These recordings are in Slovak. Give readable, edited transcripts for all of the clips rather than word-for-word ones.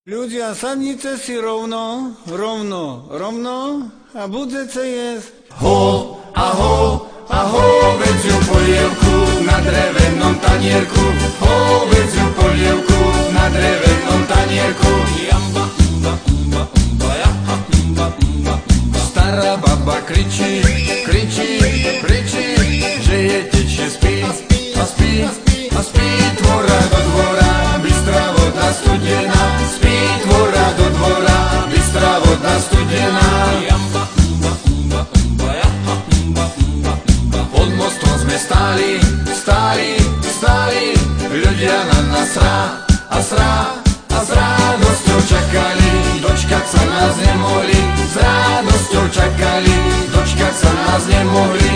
Ľudia, sadnite si rovno a budete jesť. Ho, aho, vedziu polievku na drevenom tanierku. Ho, vedziu polievku na drevenom tanierku. Stará baba kričí, že jej tečie spí. Tvora do dvora, bystrá voda studená. Spí tvora do dvora, bystrá voda studená. Pod mostom sme stáli, ľudia na nás s radosťou čakali, dočkať sa nás nemohli. S radosťou čakali, dočkať sa nás nemohli.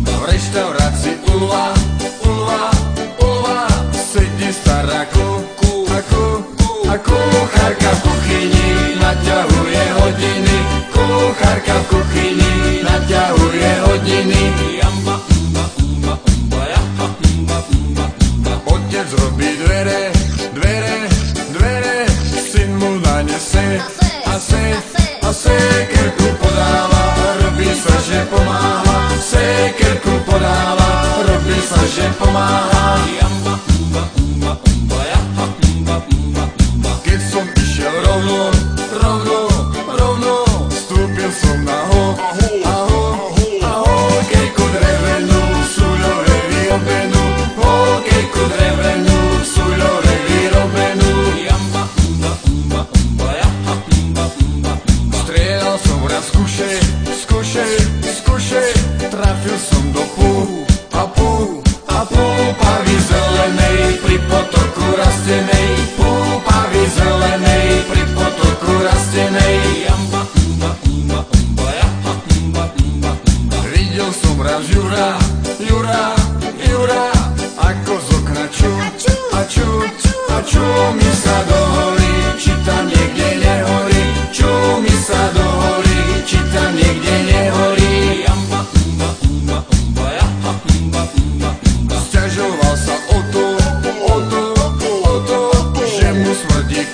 V reštaurácii Ulva sedí stará a kuchárka v kuchyni naťahuje hodiny. Kuchárka v kuchyni naťahuje hodiny. Otec robí dvere, syn mu nanese a sekerku podáva, robí sa, že pomáha. Sekerku podáva, robí sa, že pomáha. Keď som išiel rovno, vstúpil som na hokejku drevenú, súľové vyrobenú. Hokejku drevenú, súľové vyrobenú. Strieľal som raz z kuše, trafil som do púpavy zelenej pri potoku rastenej. Púpavy zelenej pri potoku rastenej. Videl som raz Jura, ako z okna čúmi sa do hory, či tam niekde nehorí. Čúmi sa do hory, či tam niekde nehorí. Sťažoval sa o to, že mu smrdí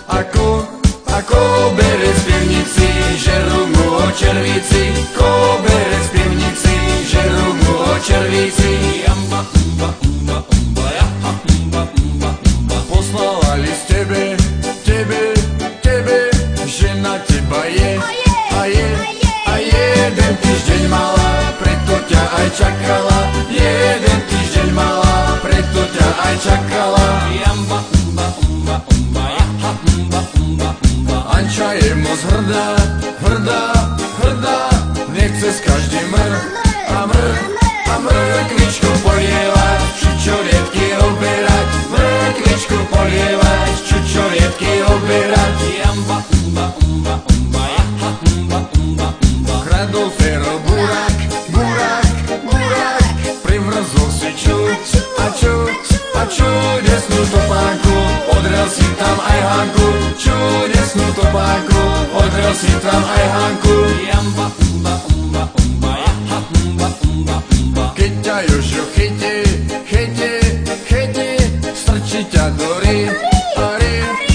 ako bere z pivnici, žerú mu ho červíci. Bere z pivnici, žerú mu ho červíci. Poslovali z tebe, že na teba je a jeden týždeň mala, preto ťa aj čakala. Jeden týždeň mala, preto ťa aj čakala. Anča je moc hrdá, nechce s každým mrkvičku polievať, čučoriedky oberať. Mrkvičku polievať, čučoriedky oberať. Kradol Fero burák, primrzol si čudesnú topánku, odrel si tam aj Hanku. Čudesnú topánku, odrel si tam aj Hanku. Keď ťa Jožo chytí, strčí ťa do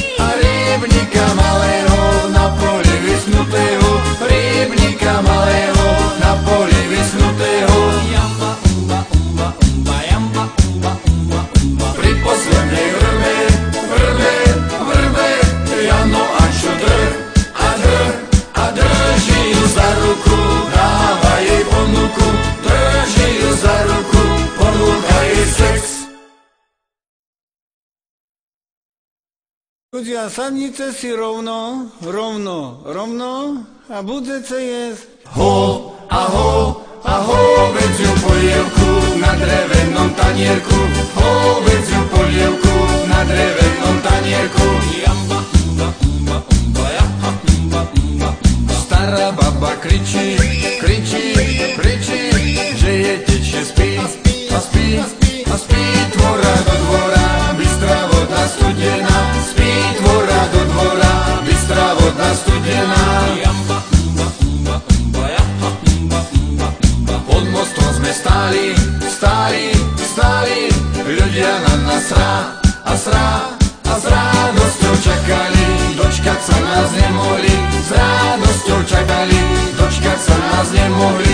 rybníka malého na poli vyschnutého. Rybníka malého na poli vyschnutého. Pri poslednej vrbe Jano Ančo drží ju za ruku, dáva jej ponuku. Drží ju za ruku, ponúka jej sex. Ľudia, sadnite si rovno a budete jesť. Ho, aho, vedziu polievku na drevenom tanierku. Ho, vedziu polievku na drevenom tanierku. Stará baba kričí, že jej tečie spí. Tvora do dvora, bystrá voda studená. Spí tvora do dvora, bystrá voda studená. Pod mostom sme stáli, ľudia na a s radosťou čakali, dočkať sa nás nemohli, s radosťou čakali, dočkať sa nás nemohli.